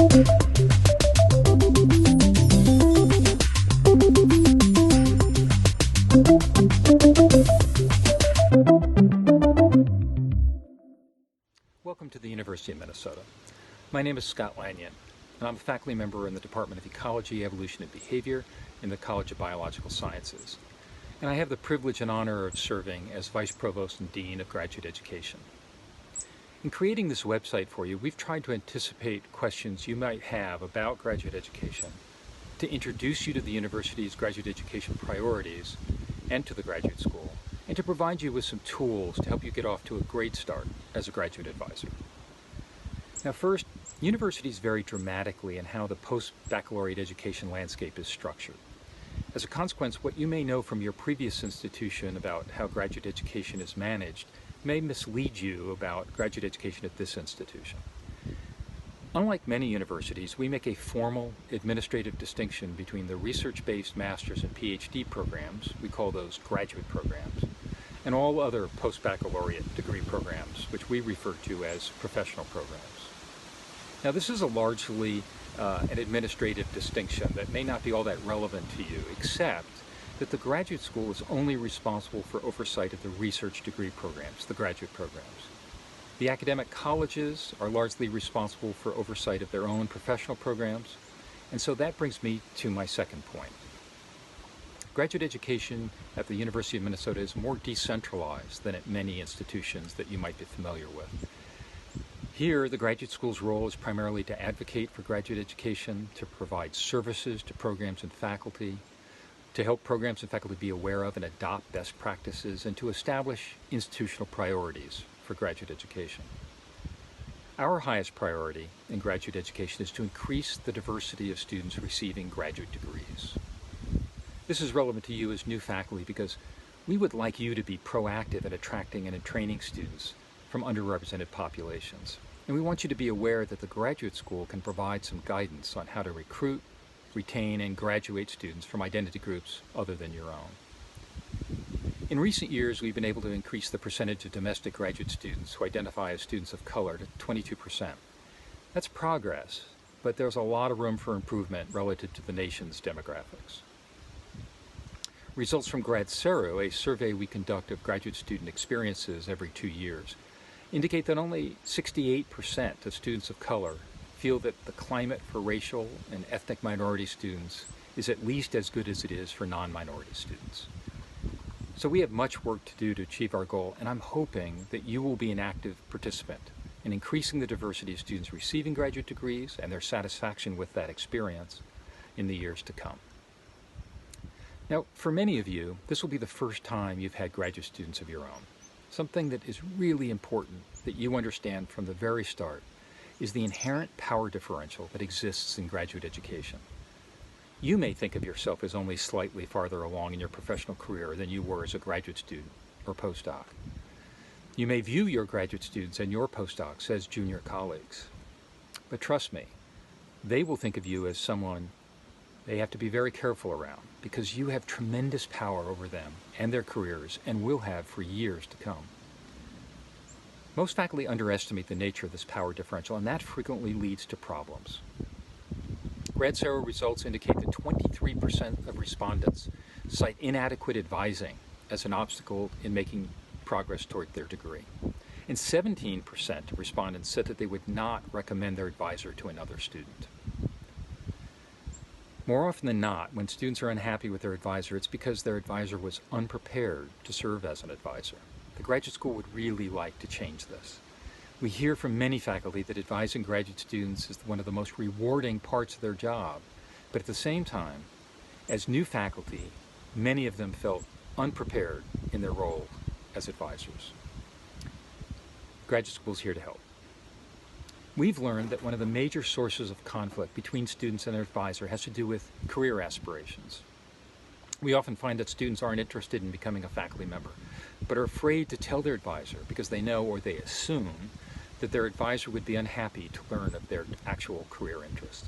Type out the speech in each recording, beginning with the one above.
Welcome to the University of Minnesota. My name is Scott Lanyon, and I'm a faculty member in the Department of Ecology, Evolution, and Behavior in the College of Biological Sciences. And I have the privilege and honor of serving as Vice Provost and Dean of Graduate Education. In creating this website for you, we've tried to anticipate questions you might have about graduate education, to introduce you to the university's graduate education priorities and to the graduate school, and to provide you with some tools to help you get off to a great start as a graduate advisor. Now first, universities vary dramatically in how the post-baccalaureate education landscape is structured. As a consequence, what you may know from your previous institution about how graduate education is managed may mislead you about graduate education at this institution. Unlike many universities, we make a formal administrative distinction between the research-based master's and PhD programs, we call those graduate programs, and all other post-baccalaureate degree programs, which we refer to as professional programs. Now, this is a largely an administrative distinction that may not be all that relevant to you, except that the graduate school is only responsible for oversight of the research degree programs, the graduate programs. The academic colleges are largely responsible for oversight of their own professional programs, and so that brings me to my second point. Graduate education at the University of Minnesota is more decentralized than at many institutions that you might be familiar with. Here, the graduate school's role is primarily to advocate for graduate education, to provide services to programs and faculty, to help programs and faculty be aware of and adopt best practices, and to establish institutional priorities for graduate education. Our highest priority in graduate education is to increase the diversity of students receiving graduate degrees. This is relevant to you as new faculty because we would like you to be proactive in attracting and in training students from underrepresented populations. And we want you to be aware that the graduate school can provide some guidance on how to recruit, retain, and graduate students from identity groups other than your own. In recent years, we've been able to increase the percentage of domestic graduate students who identify as students of color to 22%. That's progress, but there's a lot of room for improvement relative to the nation's demographics. Results from GradSero, a survey we conduct of graduate student experiences every 2 years, indicate that only 68% of students of color feel that the climate for racial and ethnic minority students is at least as good as it is for non-minority students. So we have much work to do to achieve our goal, and I'm hoping that you will be an active participant in increasing the diversity of students receiving graduate degrees and their satisfaction with that experience in the years to come. Now, for many of you, this will be the first time you've had graduate students of your own. Something that is really important that you understand from the very start is the inherent power differential that exists in graduate education. You may think of yourself as only slightly farther along in your professional career than you were as a graduate student or postdoc. You may view your graduate students and your postdocs as junior colleagues. But trust me, they will think of you as someone they have to be very careful around because you have tremendous power over them and their careers and will have for years to come. Most faculty underestimate the nature of this power differential, and that frequently leads to problems. GradSero results indicate that 23% of respondents cite inadequate advising as an obstacle in making progress toward their degree. And 17% of respondents said that they would not recommend their advisor to another student. More often than not, when students are unhappy with their advisor, it's because their advisor was unprepared to serve as an advisor. The graduate school would really like to change this. We hear from many faculty that advising graduate students is one of the most rewarding parts of their job, but at the same time, as new faculty, many of them felt unprepared in their role as advisors. Graduate school is here to help. We've learned that one of the major sources of conflict between students and their advisor has to do with career aspirations. We often find that students aren't interested in becoming a faculty member, but are afraid to tell their advisor because they know or they assume that their advisor would be unhappy to learn of their actual career interest.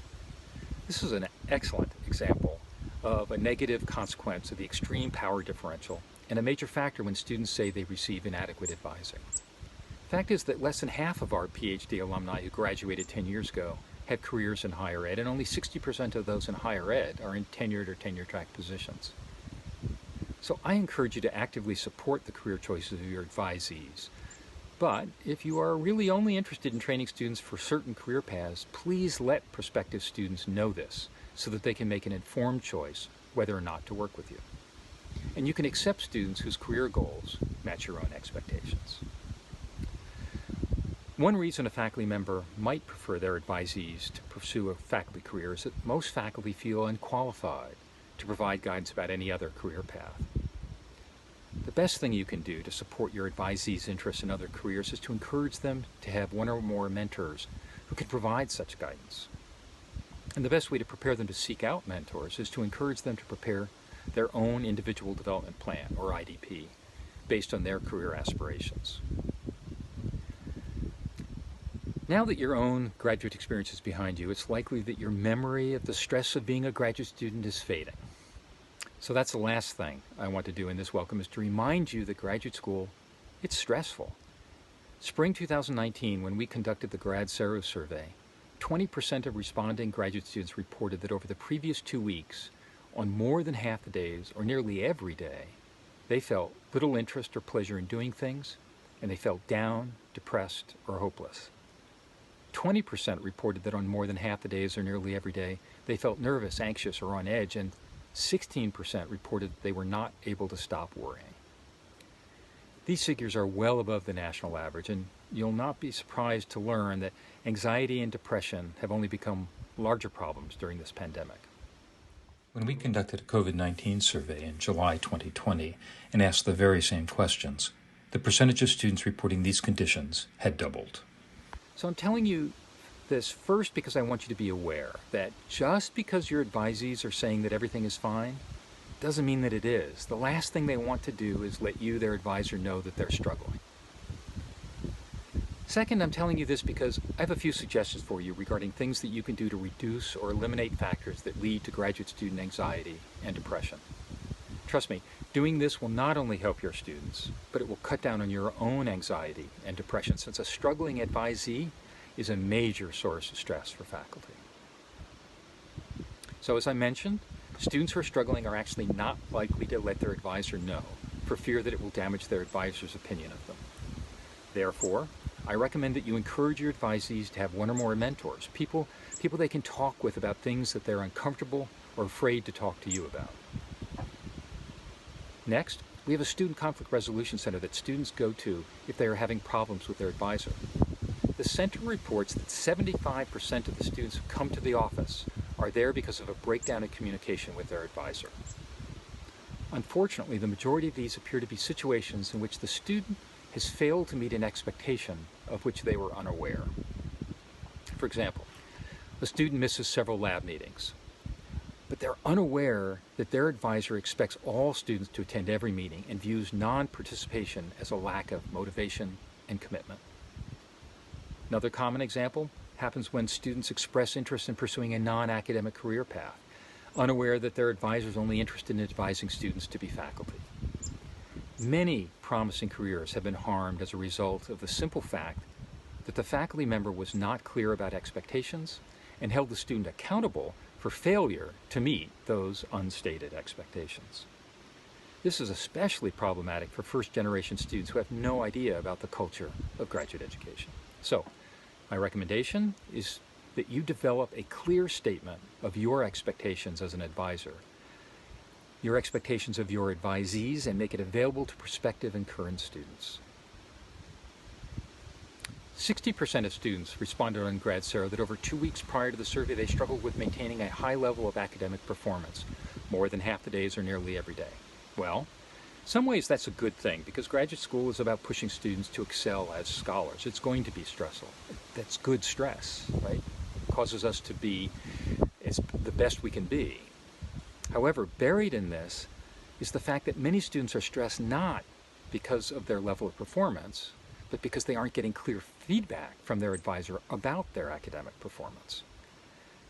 This is an excellent example of a negative consequence of the extreme power differential and a major factor when students say they receive inadequate advising. The fact is that less than half of our PhD alumni who graduated 10 years ago have careers in higher ed, and only 60% of those in higher ed are in tenured or tenure-track positions. So I encourage you to actively support the career choices of your advisees. But if you are really only interested in training students for certain career paths, please let prospective students know this so that they can make an informed choice whether or not to work with you. And you can accept students whose career goals match your own expectations. One reason a faculty member might prefer their advisees to pursue a faculty career is that most faculty feel unqualified to provide guidance about any other career path. The best thing you can do to support your advisees' interest in other careers is to encourage them to have one or more mentors who can provide such guidance. And the best way to prepare them to seek out mentors is to encourage them to prepare their own individual development plan, or IDP, based on their career aspirations. Now that your own graduate experience is behind you, it's likely that your memory of the stress of being a graduate student is fading. So that's the last thing I want to do in this welcome, is to remind you that graduate school, it's stressful. Spring 2019, when we conducted the Grad Cero survey, 20% of responding graduate students reported that over the previous 2 weeks, on more than half the days, or nearly every day, they felt little interest or pleasure in doing things, and they felt down, depressed, or hopeless. 20% reported that on more than half the days, or nearly every day, they felt nervous, anxious, or on edge, and 16% reported that they were not able to stop worrying. These figures are well above the national average, and you'll not be surprised to learn that anxiety and depression have only become larger problems during this pandemic. When we conducted a COVID-19 survey in July 2020 and asked the very same questions, the percentage of students reporting these conditions had doubled. So I'm telling you this first because I want you to be aware that just because your advisees are saying that everything is fine, doesn't mean that it is. The last thing they want to do is let you, their advisor, know that they're struggling. Second, I'm telling you this because I have a few suggestions for you regarding things that you can do to reduce or eliminate factors that lead to graduate student anxiety and depression. Trust me, doing this will not only help your students, but it will cut down on your own anxiety and depression, since a struggling advisee is a major source of stress for faculty. So as I mentioned, students who are struggling are actually not likely to let their advisor know for fear that it will damage their advisor's opinion of them. Therefore, I recommend that you encourage your advisees to have one or more mentors, people they can talk with about things that they're uncomfortable or afraid to talk to you about. Next, we have a student conflict resolution center that students go to if they are having problems with their advisor. The center reports that 75% of the students who come to the office are there because of a breakdown in communication with their advisor. Unfortunately, the majority of these appear to be situations in which the student has failed to meet an expectation of which they were unaware. For example, a student misses several lab meetings, but they're unaware that their advisor expects all students to attend every meeting and views non-participation as a lack of motivation and commitment. Another common example happens when students express interest in pursuing a non-academic career path, unaware that their advisor is only interested in advising students to be faculty. Many promising careers have been harmed as a result of the simple fact that the faculty member was not clear about expectations and held the student accountable for failure to meet those unstated expectations. This is especially problematic for first-generation students who have no idea about the culture of graduate education. So, my recommendation is that you develop a clear statement of your expectations as an advisor, your expectations of your advisees, and make it available to prospective and current students. 60% of students responded on Grad Cero that over 2 weeks prior to the survey they struggled with maintaining a high level of academic performance, more than half the days or nearly every day. Well, in some ways that's a good thing, because graduate school is about pushing students to excel as scholars. It's going to be stressful. That's good stress, right? It causes us to be the best we can be. However, buried in this is the fact that many students are stressed not because of their level of performance, but because they aren't getting clear feedback from their advisor about their academic performance.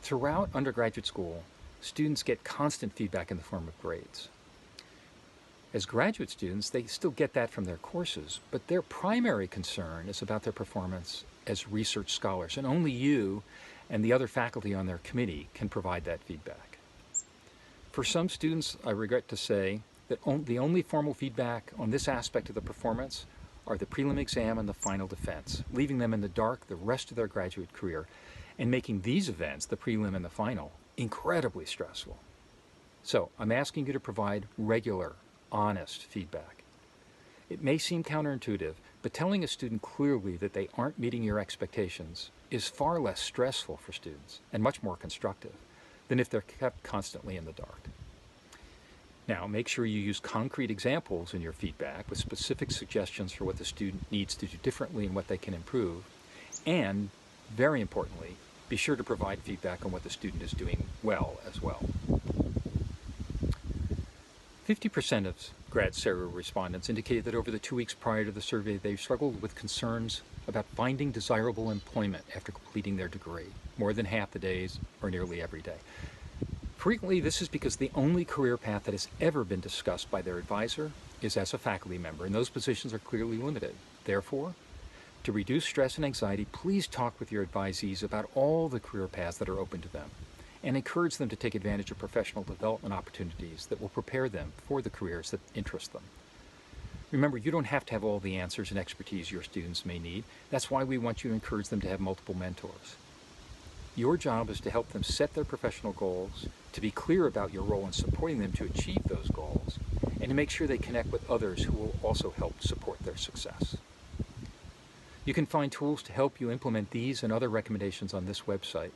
Throughout undergraduate school, students get constant feedback in the form of grades. As graduate students, they still get that from their courses, but their primary concern is about their performance as research scholars, and only you, and the other faculty on their committee can provide that feedback. For some students, I regret to say that the only formal feedback on this aspect of the performance are the prelim exam and the final defense, leaving them in the dark the rest of their graduate career and making these events, the prelim and the final, incredibly stressful. So I'm asking you to provide regular, honest feedback. It may seem counterintuitive, but telling a student clearly that they aren't meeting your expectations is far less stressful for students and much more constructive than if they're kept constantly in the dark. Now, make sure you use concrete examples in your feedback with specific suggestions for what the student needs to do differently and what they can improve. And, very importantly, be sure to provide feedback on what the student is doing well as well. 50% of grad CERU respondents indicated that over the 2 weeks prior to the survey, they struggled with concerns about finding desirable employment after completing their degree, more than half the days or nearly every day. Frequently, this is because the only career path that has ever been discussed by their advisor is as a faculty member, and those positions are clearly limited. Therefore, to reduce stress and anxiety, please talk with your advisees about all the career paths that are open to them, and encourage them to take advantage of professional development opportunities that will prepare them for the careers that interest them. Remember, you don't have to have all the answers and expertise your students may need. That's why we want you to encourage them to have multiple mentors. Your job is to help them set their professional goals, to be clear about your role in supporting them to achieve those goals, and to make sure they connect with others who will also help support their success. You can find tools to help you implement these and other recommendations on this website.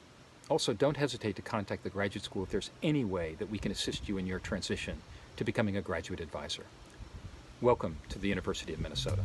Also, don't hesitate to contact the graduate school if there's any way that we can assist you in your transition to becoming a graduate advisor. Welcome to the University of Minnesota.